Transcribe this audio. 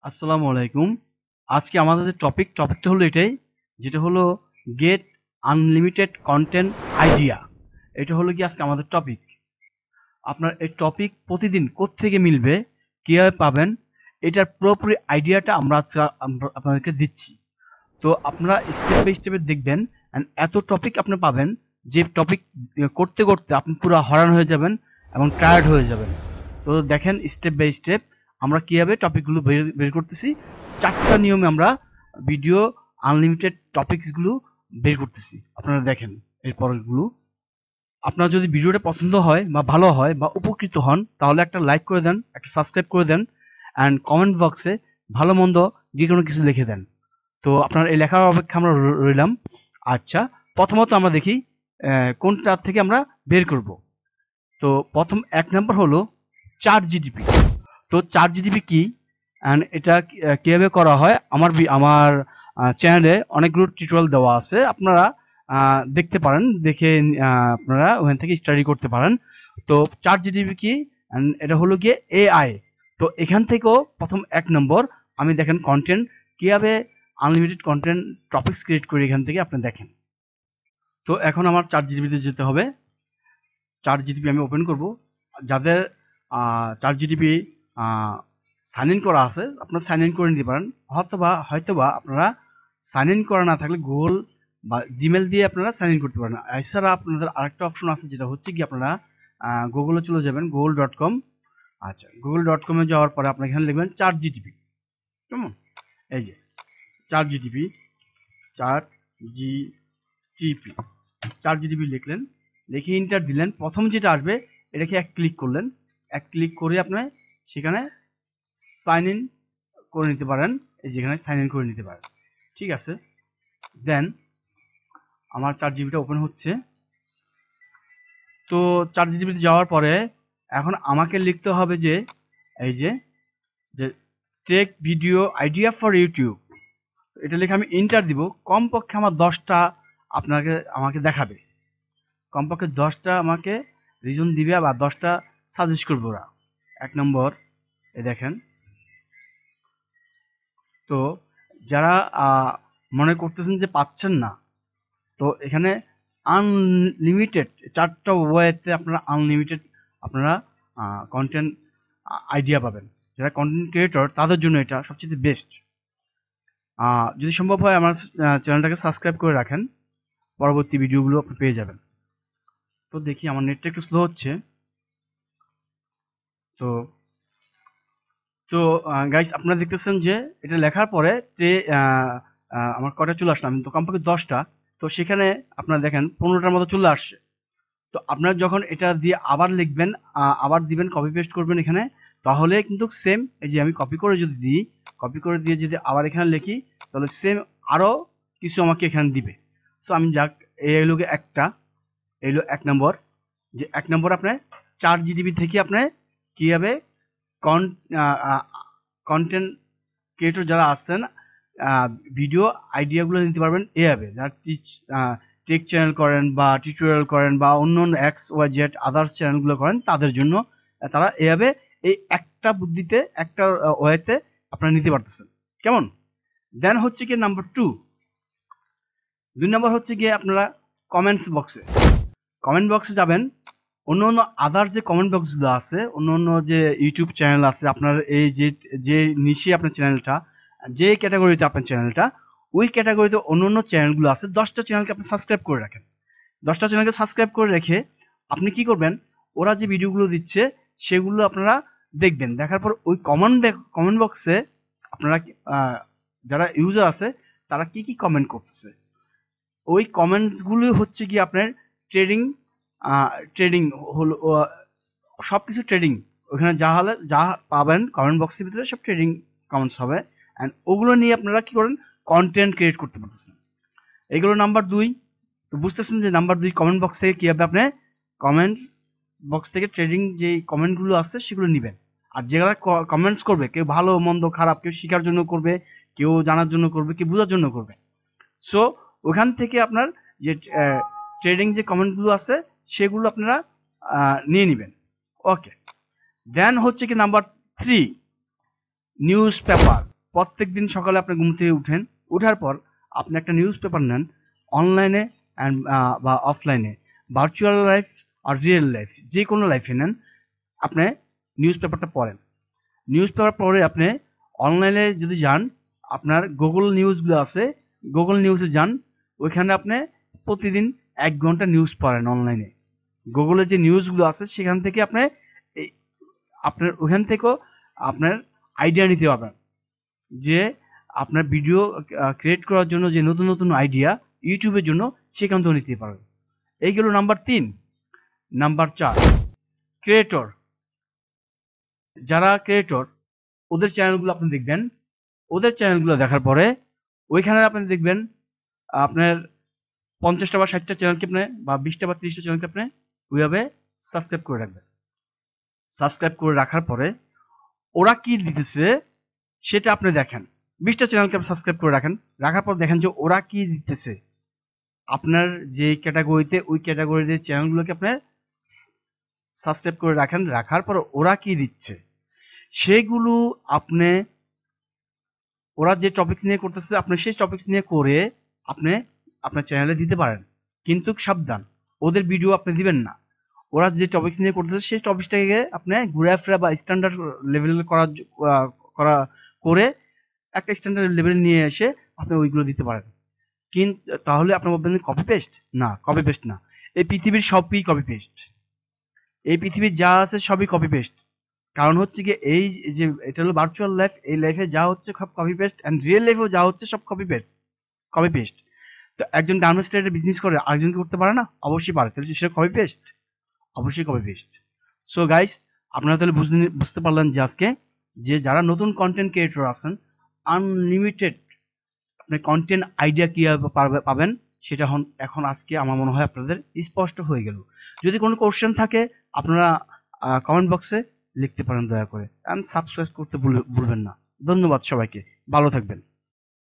আসসালামু আলাইকুম। আজকে আমাদের যে টপিকটা হলো এটাই, যেটা হলো গেট আনলিমিটেড কন্টেন্ট আইডিয়া। এটা হলো কি আজকে আমাদের টপিক। আপনার এই টপিক প্রতিদিন কোত্থেকে মিলবে, কিভাবে পাবেন, এটার পুরোপুরি আইডিয়াটা আমরা আপনাদেরকে দিচ্ছি। তো আপনারা স্টেপ বাই স্টেপে দেখবেন, এত টপিক আপনি পাবেন যে টপিক করতে করতে আপনি পুরো হয়রান হয়ে যাবেন এবং টায়ার্ড হয়ে যাবেন। তো দেখেন স্টেপ বাই স্টেপ আমরা কিভাবে টপিকগুলো বের করতেছি। 4টা নিয়মে আমরা ভিডিও আনলিমিটেড টপিকসগুলো বের করতেছি। আপনারা দেখেন এর পরেরগুলো। আপনার যদি ভিডিওটা পছন্দ হয় বা ভালো হয় বা উপকৃত হন, তাহলে একটা লাইক করে দেন, একটা সাবস্ক্রাইব করে দেন, অ্যান্ড কমেন্ট বক্সে ভালো মন্দ যে কোনো কিছু লিখে দেন। তো আপনার এই লেখার অপেক্ষা আমরা রইলাম। আচ্ছা, প্রথমত আমরা দেখি কোনটা থেকে আমরা বের করব। তো প্রথম 1 নম্বর হলো চ্যাট জিটিপি। তো চ্যাট জিটিপি কি অ্যান্ড এটা কিভাবে করা হয়, আমার চ্যানেলে অনেকগুলো টিউটোরিয়াল দেওয়া আছে, আপনারা দেখতে পারেন, দেখে আপনারা ওখান থেকে স্টাডি করতে পারেন। তো চ্যাট জিটিপি কি, অ্যান্ড এটা হলো গিয়ে এআই। তো এখান থেকেও প্রথম 1 নম্বর আমি দেখেন কন্টেন্ট কিভাবে আনলিমিটেড কন্টেন্ট টপিকস ক্রিয়েট করি, এখান থেকে আপনি দেখেন। তো এখন আমার চ্যাট জিটিপিতে যেতে হবে। চ্যাট জিটিপি আমি ওপেন করব। যাদের চ্যাট জিটিপি সাইন ইন করা আছে, আপনারা সাইন ইন করে নিতে পারেন। হয়তোবা আপনারা সাইন ইন করা না থাকলে গুগল বা জিমেল দিয়ে আপনারা সাইন ইন করতে পারেন। এছাড়া আপনাদের আরেকটা অপশন আছে, যেটা হচ্ছে কি আপনারা গুগলে চলে যাবেন, google.com। আচ্ছা, google.com-এ যাওয়ার পরে আপনারা এখানে লিখবেন চ্যাট জিটিপি। কেমন, এই যে চ্যাট জিটিপি লিখলেন, লিখে ইন্টার দিলেন। প্রথম যেটা আসবে এটাকে এক ক্লিক করলেন। এক ক্লিক করে আপনি সেখানে সাইন ইন করে নিতে পারেন। এই যেখানে সাইন ইন করে নিতে পারেন, ঠিক আছে। দেন আমার চ্যাট জিটিপিটা ওপেন হচ্ছে। তো চ্যাট জিটিপিতে যাওয়ার পরে এখন আমাকে লিখতে হবে যে এই যে take video idea for YouTube. এটা লিখে আমি ইন্টার দিব। কমপক্ষে আমার 10টা আমাকে দেখাবে, কমপক্ষে 10টা আমাকে রিজন দিবে বা 10টা সাজেস্ট করবে ওরা। 1 নম্বর এই দেখেন। তো যারা মনে করতেছেন যে পাচ্ছেন না, তো এখানে আনলিমিটেড 4টা ওয়েতে আপনারা আনলিমিটেড আপনারা কন্টেন্ট আইডিয়া পাবেন। যারা কন্টেন্ট ক্রিয়েটর তাদের জন্য এটা সবচেয়ে বেস্ট। যদি সম্ভব হয় আমার চ্যানেলটাকে সাবস্ক্রাইব করে রাখেন, পরবর্তী ভিডিওগুলো আপনি পেয়ে যাবেন। তো দেখি আমার নেটটা একটু স্লো হচ্ছে। তো গাইস আপনারা দেখতেছেন যে এটা লেখার পরে আমার কটা চলে আসলাম, তো কমপক্ষে 10টা। তো সেখানে আপনারা দেখেন 15টার মতো চলে আসছে। তো আপনারা যখন এটা দিয়ে আবার লিখবেন, আবার দিবেন, কপি পেস্ট করবেন এখানে, তাহলে কিন্তু সেম এই যে আমি কপি করে দিয়ে যদি আবার এখানে লিখি, তাহলে সেম আরো কিছু আমাকে এখানে দিবে। সো আমি এই হলো একটা, এই হলো 1 নম্বর। যে 1 নম্বর আপনার চ্যাট জিটিপি থেকে আপনার কিভাবে কন্টেন্ট ক্রিয়েটর যারা আছেন ভিডিও আইডিয়াগুলো নিতে পারবেন এভাবে। যারা টেক চ্যানেল করেন বা টিউটোরিয়াল করেন বা অন্য XYZ আদার্স চ্যানেলগুলো করেন, তাদের জন্য তারা এভাবে এই একটা বুদ্ধিতে, একটা ওয়েতে আপনারা নিতে পারতেছেন। কেমন? দেন হচ্ছে কি নাম্বার 2 নম্বর হচ্ছে গিয়ে আপনারা কমেন্ট বক্সে যাবেন। অন্য আদার যে কমেন্ট বক্সগুলো আছে, অন্য যে ইউটিউব চ্যানেল আছে আপনার, এই যে নিশে আপনার চ্যানেলটা, যে ক্যাটাগরিতে আপনার চ্যানেলটা, ওই ক্যাটাগরিতে অন্য চ্যানেলগুলো আছে। 10টা চ্যানেলকে আপনি সাবস্ক্রাইব করে রাখেন। 10টা চ্যানেলকে সাবস্ক্রাইব করে রেখে আপনি কি করবেন, ওরা যে ভিডিওগুলো দিচ্ছে সেগুলো আপনারা দেখবেন। দেখার পর ওই কমেন্ট বক্সে আপনারা যারা ইউজার আছে তারা কি কমেন্ট করতেছে, ওই কমেন্টসগুলো হচ্ছে কি আপনার ট্রেডিং হলো, সবকিছু ট্রেডিং। ওখানে যা পাবেন কমেন্ট বক্সের ভিতরে সব ট্রেডিং কমেন্টস হবে, এন্ড ওগুলো নিয়ে আপনারা কি করেন, কন্টেন্ট ক্রিয়েট করতে পারতেছেন। এগুলো নাম্বার 2। তো বুঝতেছেন যে নাম্বার 2 কমেন্ট বক্স থেকে কিভাবে আপনি কমেন্টস বক্স থেকে ট্রেডিং যে কমেন্টগুলো আছে সেগুলো নেবেন। আর যারা কমেন্টস করবে, কেউ ভালো মন্দ খারাপ, কেউ শেখার জন্য করবে, কেউ জানার জন্য করবে, কেউ বোঝার জন্য করবে। সো ওখান থেকে আপনার যে ট্রেডিং যে কমেন্টগুলো আছে সেগুলো আপনারা নিয়ে নেবেন। ওকে, দেন হচ্ছে কি নাম্বার 3 নিউজ পেপার। প্রত্যেকদিন সকালে আপনি ঘুম থেকে উঠেন, ওঠার পর আপনি একটা নিউজ পেপার নেন, অনলাইনে বা অফলাইনে, ভার্চুয়াল লাইফ আর রিয়েল লাইফ, যে কোনো লাইফে নেন, আপনি নিউজ পেপারটা পড়েন। নিউজ পেপার পড়ে আপনি অনলাইনে যদি যান, আপনার গুগল নিউজগুলো আছে, গুগল নিউজে যান, ওইখানে আপনি প্রতিদিন 1 ঘন্টা নিউজ পড়েন অনলাইনে। গুগলের যে নিউজগুলো আছে সেখান থেকে আপনার ওখান থেকেও আপনার আইডিয়া নিতে পারবেন, যে আপনার ভিডিও ক্রিয়েট করার জন্য যে নতুন নতুন আইডিয়া ইউটিউবের জন্য সেখান থেকে নিতে পারবেন। এই গেল নাম্বার 3। Number 4, creator. যারা ক্রিয়েটর ওদের চ্যানেলগুলো আপনি দেখবেন। ওদের চ্যানেলগুলো দেখার পরে ওইখানে আপনি দেখবেন আপনার 50টা বা 60টা চ্যানেলকে আপনি, বা 20টা বা 30টা চ্যানেলকে আপনি ওইভাবে সাবস্ক্রাইব করে রাখবেন। সাবস্ক্রাইব করে রাখার পরে ওরা কি দিতেছে সেটা আপনি দেখেন। 20টা চ্যানেলকে আপনি সাবস্ক্রাইব করে রাখেন, রাখার পর দেখেন যে ওরা কি দিতেছে আপনার যে ক্যাটাগরিতে, ওই ক্যাটাগরিতে চ্যানেলগুলোকে আপনি সাবস্ক্রাইব করে রাখেন। রাখার পর ওরা কি দিচ্ছে সেগুলো আপনি, ওরা যে টপিকস নিয়ে করতেছে আপনি সেই টপিকস নিয়ে করে আপনি আপনার চ্যানেলে দিতে পারেন। কিন্তু সাবধান, ওদের ভিডিও আপনি দিবেন না। ওরা যে টপিকস নিয়ে করতেছে সেই টপিকসটাকে আপনি ঘুরে ফেরা বা স্ট্যান্ডার্ড লেভেল করে একটা স্ট্যান্ডার্ড লেভেল নিয়ে এসে আপনি ওইগুলো দিতে পারেন। কিন্তু তাহলে আপনি বলবেন কপি পেস্ট? না, কপি পেস্ট না। এই পৃথিবীর সবই কপি পেস্ট। এই পৃথিবীর যা আছে সবই কপি পেস্ট। কারণ হচ্ছে কি, এই যে এটা হলো ভার্চুয়াল লাইফ, এই লাইফে যা হচ্ছে সব কপি পেস্ট, এন্ড রিয়েল লাইফেও যা হচ্ছে সব কপি পেস্ট। তো একজন ডায়মন্ড স্টেটের বিজনেস করে আরেকজনকে করতে পারে না? অবশ্যই পারে। তাহলে সেটা কপি পেস্ট? অবশ্যই কপি পেস্ট। সো গাইস, আপনারা তাহলে বুঝতে পারলেন যে আজকে যে যারা নতুন কন্টেন্ট ক্রিয়েটর আছেন, আনলিমিটেড আপনি কন্টেন্ট আইডিয়া কিভাবে পাবেন সেটা এখন আজকে আমার মনে হয় আপনাদের স্পষ্ট হয়ে গেল। যদি কোনো কোশ্চেন থাকে আপনারা কমেন্ট বক্সে লিখতে পারেন দয়া করে, এন্ড সাবস্ক্রাইব করতে ভুলবেন না। ধন্যবাদ সবাইকে, ভালো থাকবেন।